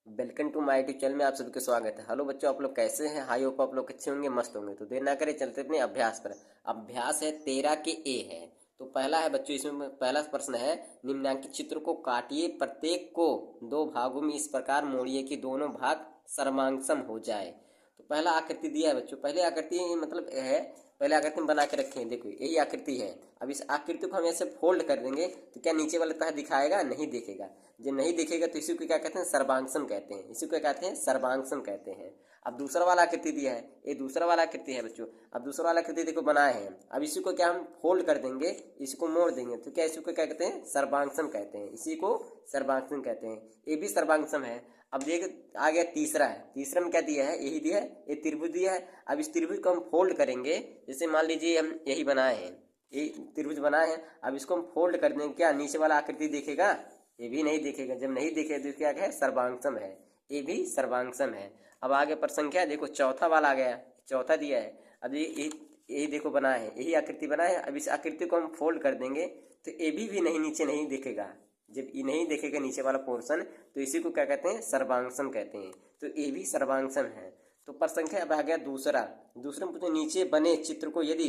Welcome to my YouTube channel में आप सभी का स्वागत है। हेलो बच्चों, आप लोग कैसे हैं? आई होप आप लोग अच्छे होंगे, मस्त होंगे। तो देर ना करें, चलते अपने अभ्यास पर। अभ्यास है 13 के ए है। तो पहला है बच्चों, इसमें पहला प्रश्न है, निम्नलिखित चित्र को काटिए, प्रत्येक को दो भागों में इस प्रकार मोड़िए कि दोनों भाग सर्वांगसम हो जाए। तो पहला आकृति दिया है बच्चों। पहले आकृति मतलब है, पहले आकृति में बना के रखे हैं। देखो यही आकृति है। अब इस आकृति को हम ऐसे फोल्ड कर देंगे तो क्या नीचे वाला तह दिखाएगा? नहीं दिखेगा। जब नहीं दिखेगा तो इसी को क्या कहते हैं? सर्वांगसम कहते हैं। इसी को क्या कहते हैं? सर्वांगसम कहते हैं। अब दूसरा वाला आकृति दिया है, ये दूसरा वाला आकृति है बच्चों। अब दूसरा वाला आकृति देखो बनाए हैं। अब इसी को क्या हम फोल्ड कर देंगे, इसको मोड़ देंगे तो क्या इसी को क्या कहते हैं? सर्वांगसम कहते हैं। इसी को सर्वांगसम कहते हैं। ये भी सर्वांगसम है। अब देख आ गया तीसरा है। तीसरा में क्या दिया है? यही दिया है, ये त्रिभुज दिया है। अब इस त्रिभुज को हम फोल्ड करेंगे। जैसे मान लीजिए हम यही बनाए हैं, ये त्रिभुज बनाए हैं। अब इसको हम फोल्ड कर देंगे, क्या नीचे वाला आकृति दिखेगा? ये भी नहीं दिखेगा। जब नहीं दिखेगा तो क्या है? सर्वांगसम है। ये भी सर्वांगसम है। अब आगे पर संख्या देखो, चौथा वाला आ गया। चौथा दिया है। अब यही देखो बनाए हैं, यही आकृति बनाए हैं। अब इस आकृति को हम फोल्ड कर देंगे तो ये भी नहीं, नीचे नहीं दिखेगा। जब ये नहीं दिखेगा नीचे वाला पोर्शन, तो इसी को क्या कहते हैं? सर्वांगसम कहते हैं। तो ये भी सर्वांगसम है। तो पर संख्या अब आ गया दूसरा। दूसरे में पूछे, नीचे बने चित्र को यदि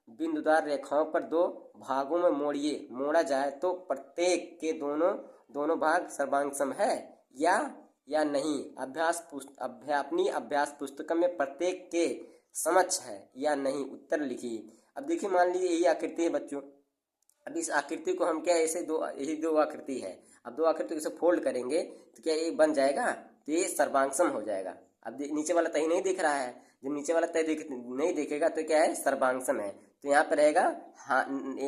बिंदुदार रेखाओं पर दो भागों में मोड़ा जाए तो प्रत्येक के दोनों भाग सर्वांगसम है या नहीं। अपनी अभ्यास पुस्तक में प्रत्येक के समक्ष है या नहीं, उत्तर लिखिए। अब देखिए, मान लीजिए यही आकृति है बच्चों। अब इस आकृति को हम क्या, ऐसे यही दो आकृति है। अब दो आकृति को इसे फोल्ड करेंगे तो क्या ये बन जाएगा? तो ये सर्वांगसम हो जाएगा। अब नीचे वाला तय नहीं दिख रहा है। जब नीचे वाला तय नहीं दिखेगा तो क्या है? सर्वांगसम है। तो यहाँ पर रहेगा हाँ,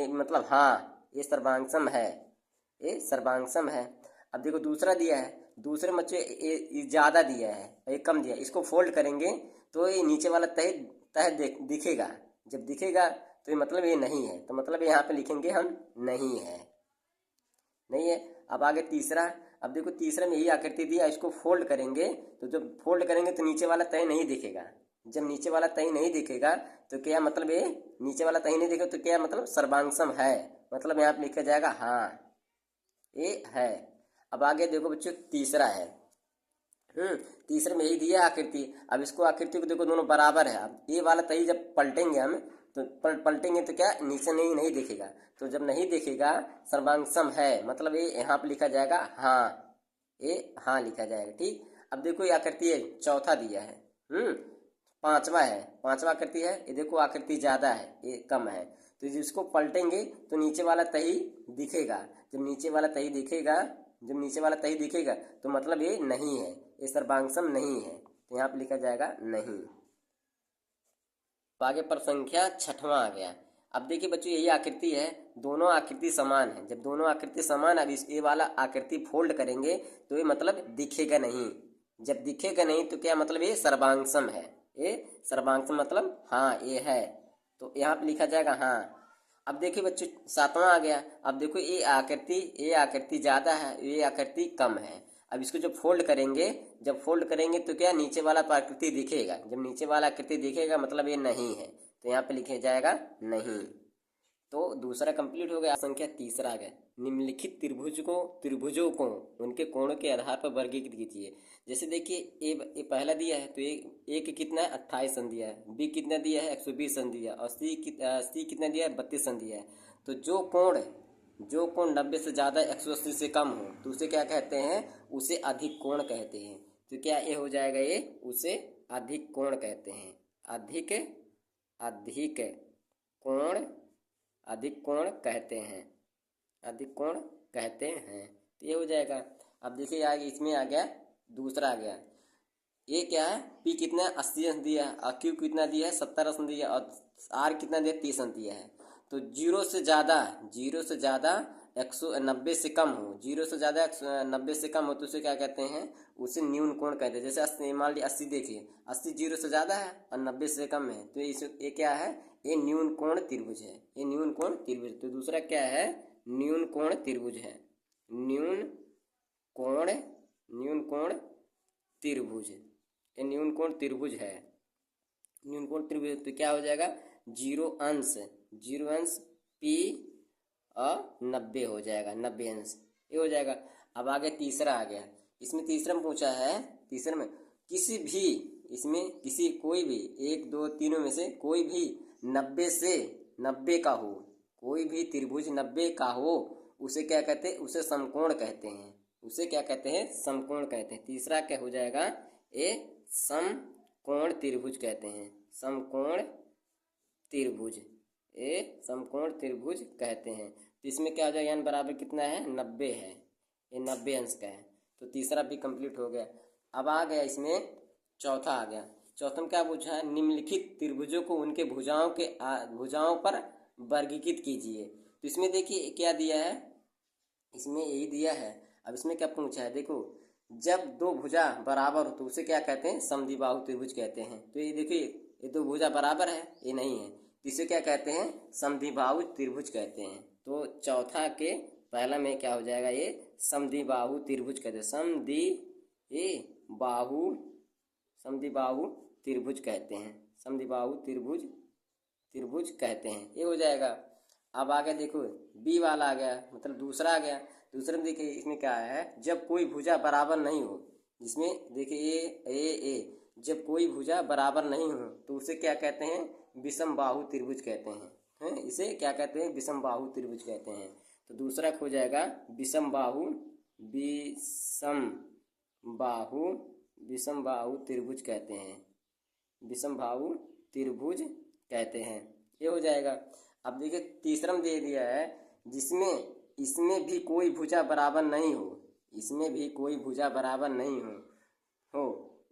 मतलब हाँ, ये सर्वांगसम है। ये सर्वांगसम है। अब देखो दूसरा दिया है। दूसरे बच्चे ये ज़्यादा दिया है, ये कम दिया है। इसको फोल्ड करेंगे तो ये नीचे वाला तह दिखेगा। जब दिखेगा तो ये मतलब ये नहीं है। तो मतलब यहाँ पे लिखेंगे हम नहीं है, नहीं है। अब आगे तीसरा। अब देखो तीसरा में यही आकृति दिया, इसको फोल्ड करेंगे तो जब फोल्ड करेंगे तो नीचे वाला तय नहीं दिखेगा। जब नीचे वाला तय नहीं दिखेगा तो क्या मतलब ये नीचे वाला तय नहीं दिखेगा तो क्या मतलब? सर्वांगसम है। मतलब यहाँ पे लिखा जाएगा हाँ, ये है। अब आगे देखो बच्चों, तीसरा है। तीसरे में यही दिया आकृति। अब इसको आकृति को देखो, दोनों बराबर है। अब ये वाला तय जब पलटेंगे हम तो पलटेंगे तो क्या नीचे नहीं दिखेगा। तो जब नहीं दिखेगा, सर्वांगसम है, मतलब ये यहाँ पे लिखा जाएगा हाँ, ये हाँ लिखा जाएगा। ठीक। अब देखो ये आकृति है, चौथा दिया है। पांचवा है, पांचवा आकृति है। ये देखो आकृति ज़्यादा है, ये कम है। तो जिसको पलटेंगे तो नीचे वाला तही दिखेगा। जब नीचे वाला तही दिखेगा तो मतलब ये नहीं है, ये सर्वांगसम नहीं है। तो यहाँ पे लिखा जाएगा नहीं। तो आगे पर संख्या छठवां आ गया। अब देखिए बच्चों, यही आकृति है, दोनों आकृति समान है। जब दोनों आकृति समान, अब इस ये वाला आकृति फोल्ड करेंगे तो ये मतलब दिखेगा नहीं। जब दिखेगा नहीं तो क्या मतलब? ये सर्वांगसम है। ये सर्वांगसम मतलब हाँ, ये है। तो यहाँ पे लिखा जाएगा हाँ। अब देखिए बच्चों, सातवां आ गया। अब देखो ये आकृति ज़्यादा है, ये आकृति कम है। अब इसको जब फोल्ड करेंगे तो क्या नीचे वाला आकृति दिखेगा। जब नीचे वाला आकृति दिखेगा मतलब ये नहीं है। तो यहाँ पे लिखा जाएगा नहीं। तो दूसरा कंप्लीट हो गया। संख्या तीसरा आ गया। निम्नलिखित त्रिभुजों को उनके कोणों के आधार पर वर्गीकृत कीजिए। जैसे देखिए, ए पहला दिया है तो ए के कितना है? 28 सन दिया है। बी कितना दिया है? 120 सन दिया है। और सी कितना दिया है? 32 सन दिया है। तो जो कोण 90 से ज़्यादा 180 से कम हो तो उसे क्या कहते हैं? उसे अधिक कोण कहते हैं। तो क्या ये हो जाएगा? ये उसे अधिक कोण कहते हैं। अधिक कोण अधिक कोण कहते हैं। अधिक कोण कहते हैं। तो ये हो जाएगा। अब देखिए आगे इसमें आ गया, दूसरा आ गया। ये क्या है? पी कितना 80 अंश दिया है और क्यू कितना दिया है? 70 अंश दिया है। और आर कितना दिया? 30 अंश दिया है। तो 0 से ज़्यादा 190 से कम हो, 0 से ज़्यादा 90 से कम हो तो उसे क्या कहते हैं? उसे न्यून कोण कहते हैं। जैसे 80, मान लीजिए 80, देखिए 80 0 से ज़्यादा है और 90 से कम है तो ये क्या है? ये न्यून कोण त्रिभुज है। ये न्यून कोण त्रिभुज। तो दूसरा क्या है? न्यून कोण त्रिभुज है। न्यून कोण त्रिभुज, ये न्यून कोण त्रिभुज है। न्यून कोण त्रिभुज तो क्या हो जाएगा? 0 अंश पी और 90 हो जाएगा, 90 अंश, ये हो जाएगा। अब आगे तीसरा आ गया। इसमें तीसरे में पूछा है, तीसरे में किसी भी, इसमें किसी कोई भी 1 2 तीनों में से कोई भी 90 से 90 का हो, कोई भी त्रिभुज 90 का हो, उसे क्या कहते हैं? उसे समकोण कहते हैं। उसे क्या कहते हैं? समकोण कहते हैं। तीसरा क्या हो जाएगा? ए समकोण त्रिभुज कहते हैं। समकोण त्रिभुज, ए समकोण त्रिभुज कहते हैं। तो इसमें क्या हो जाएगा? n बराबर कितना है? 90 है। ये 90 अंश का है। तो तीसरा भी कंप्लीट हो गया। अब आ गया इसमें चौथा आ गया। चौथा में क्या पूछा है? निम्नलिखित त्रिभुजों को उनके भुजाओं पर वर्गीकृत कीजिए। तो इसमें देखिए क्या दिया है, इसमें यही दिया है। अब इसमें क्या पूछा है? देखो, जब दो भुजा बराबर हो तो उसे क्या कहते हैं? समद्विबाहु त्रिभुज कहते हैं। तो ये देखिए, ये दो भुजा बराबर है, ये नहीं है, तो इसे क्या कहते हैं? समद्विबाहु त्रिभुज कहते हैं। तो चौथा के पहला में क्या हो जाएगा? ये समद्विबाहु त्रिभुज कहते हैं। समद्विबाहु त्रिभुज कहते हैं। समद्विबाहु त्रिभुज कहते हैं। ये हो जाएगा। अब आगे देखो, बी वाला आ गया, मतलब दूसरा आ गया। दूसरे में देखिए इसमें क्या है? जब कोई भुजा बराबर नहीं हो, जिसमें देखिए ए जब कोई भुजा बराबर नहीं हो तो उसे क्या कहते हैं? विषम बाहु त्रिभुज कहते हैं। इसे क्या कहते हैं? विषम बाहु त्रिभुज कहते हैं। तो दूसरा हो जाएगा विषम बाहु त्रिभुज कहते हैं। विषम बाहु त्रिभुज कहते हैं। ये हो जाएगा। अब देखिए तीसरा में दे दिया है, जिसमें इसमें भी कोई भुजा बराबर नहीं हो, इसमें भी कोई भुजा बराबर नहीं हो,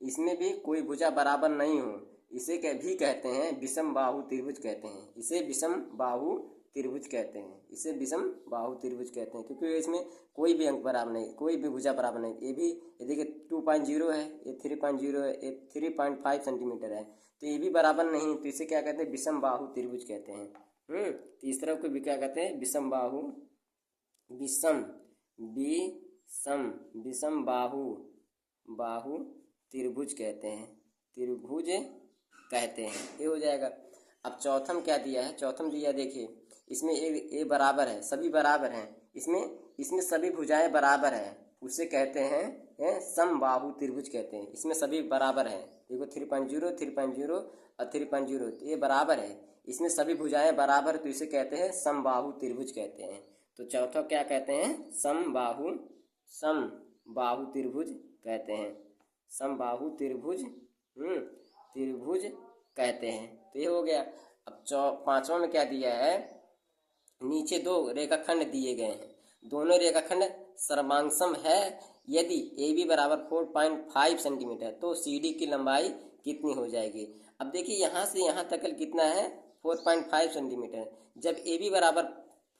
इसमें भी कोई भुजा बराबर नहीं हो, इसे भी कहते हैं विषम बाहु त्रिभुज कहते हैं। इसे विषम बाहु त्रिभुज कहते हैं। इसे विषम बाहु त्रिभुज कहते हैं, क्योंकि इसमें कोई भी अंक बराबर नहीं, कोई भी भुजा बराबर नहीं। ये भी ये देखिए 2.0 है, ये 3.0 है, ये 3.5 सेंटीमीटर है, तो ये भी बराबर नहीं, तो इसे क्या कहते हैं? विषम बाहु त्रिभुज कहते हैं। तीसरा को भी क्या कहते हैं? विषम बाहु त्रिभुज कहते हैं। त्रिभुज कहते हैं। ये हो जाएगा। अब चौथम क्या दिया है? चौथम दिया देखिए, इसमें ए बराबर है, सभी बराबर हैं, इसमें सभी भुजाएं बराबर हैं, उसे कहते हैं समबाहु त्रिभुज कहते हैं। इसमें सभी बराबर हैं, देखो 3.0 3.0 और 3.0, ये बराबर है, इसमें सभी भुजाएं बराबर है, तो इसे कहते हैं समबाहु त्रिभुज कहते हैं। तो चौथा क्या कहते हैं? समबाहु त्रिभुज कहते हैं। समबाहु त्रिभुज कहते हैं। तो ये हो गया। अब पांचवा में क्या दिया है? नीचे दो रेखाखंड दिए गए हैं, दोनों रेखाखंड सर्वांगसम है। यदि ए बी बराबर 4.5 सेंटीमीटर तो सी डी की लंबाई कितनी हो जाएगी? अब देखिए यहाँ से यहाँ तक कितना है? 4.5 सेंटीमीटर। जब ए बी बराबर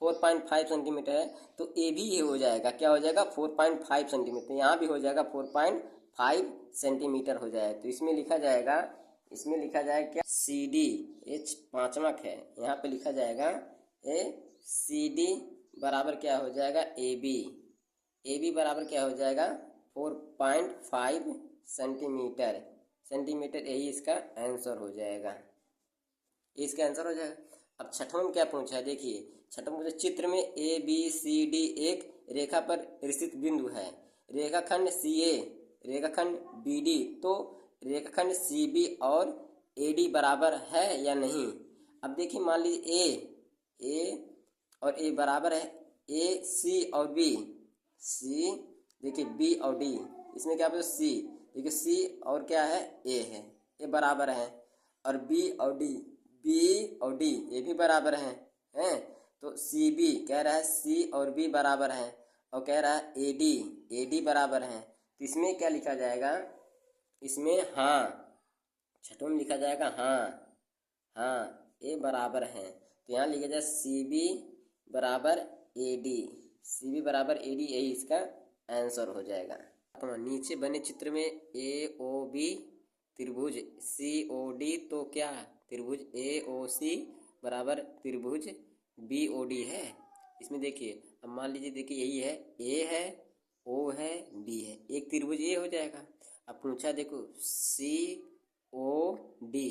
4.5 सेंटीमीटर है तो ए भी ये हो जाएगा, क्या हो जाएगा? 4.5 सेंटीमीटर। यहाँ भी हो जाएगा 4.5 सेंटीमीटर हो जाएगा। तो इसमें लिखा जाएगा क्या? सी डी, एच पांचवा है, यहाँ पे लिखा जाएगा सी डी बराबर क्या हो जाएगा? ए बी बराबर क्या हो जाएगा? 4.5 सेंटीमीटर। यही इसका आंसर हो जाएगा, इसका आंसर हो जाएगा। अब छठवां में क्या पूछा है? देखिए छठवां में चित्र में ए बी सी डी एक रेखा पर स्थित बिंदु है, रेखाखंड सी ए, रेखाखंड बी डी, तो रेखाखंड सी बी और ए डी बराबर है या नहीं? अब देखिए मान लीजिए ए और ए बराबर है, ए सी और बी, सी देखिए बी और डी, इसमें क्या बोलते? सी देखिए सी और क्या है? ए है, ये बराबर है। और बी और डी ये भी बराबर हैं। तो सी बी कह रहा है सी और बी बराबर हैं, और कह रहा है ए डी बराबर हैं। तो इसमें क्या लिखा जाएगा? इसमें हाँ, छठों में लिखा जाएगा हाँ ए बराबर हैं। तो यहाँ लिखा जाए सी बी बराबर ए डी, सी बी बराबर ए डी, यही इसका आंसर हो जाएगा। तो नीचे बने चित्र में ए ओ बी त्रिभुज सी ओ डी, तो क्या त्रिभुज ए ओ सी बराबर त्रिभुज बी ओ डी है। इसमें देखिए, अब मान लीजिए देखिए यही है, ए है, ओ है, बी है, एक त्रिभुज ए हो जाएगा। अब पूछा देखो सी ओ डी,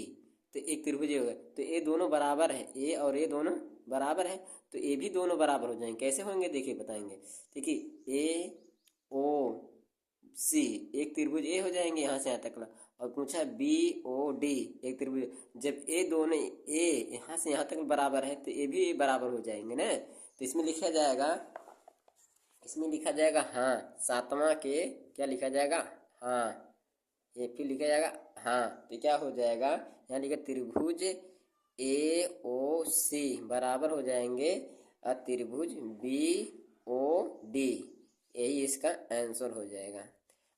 तो एक त्रिभुज ए होगा, तो ये दोनों बराबर है, ए और ए दोनों बराबर है, तो ए भी दोनों बराबर हो जाएंगे। कैसे होंगे देखिए बताएंगे। देखिए ए ओ सी, एक त्रिभुज ए हो जाएंगे यहाँ से यहाँ तक ना। और पूछा बी ओ डी, एक त्रिभुज, जब ए दोनों ए यहाँ से यहाँ तक बराबर है तो ए भी बराबर हो जाएंगे ना। तो इसमें लिखा जाएगा, इसमें लिखा जाएगा हाँ, सातवां के क्या लिखा जाएगा, हाँ, ये फिर लिखा जाएगा हाँ। तो क्या हो जाएगा, यहाँ लिखा त्रिभुज ए ओ सी बराबर हो जाएंगे त्रिभुज बी ओ डी, यही इसका आंसर हो जाएगा।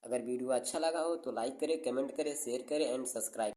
अगर वीडियो अच्छा लगा हो तो लाइक करें, कमेंट करें, शेयर करें एंड सब्सक्राइब।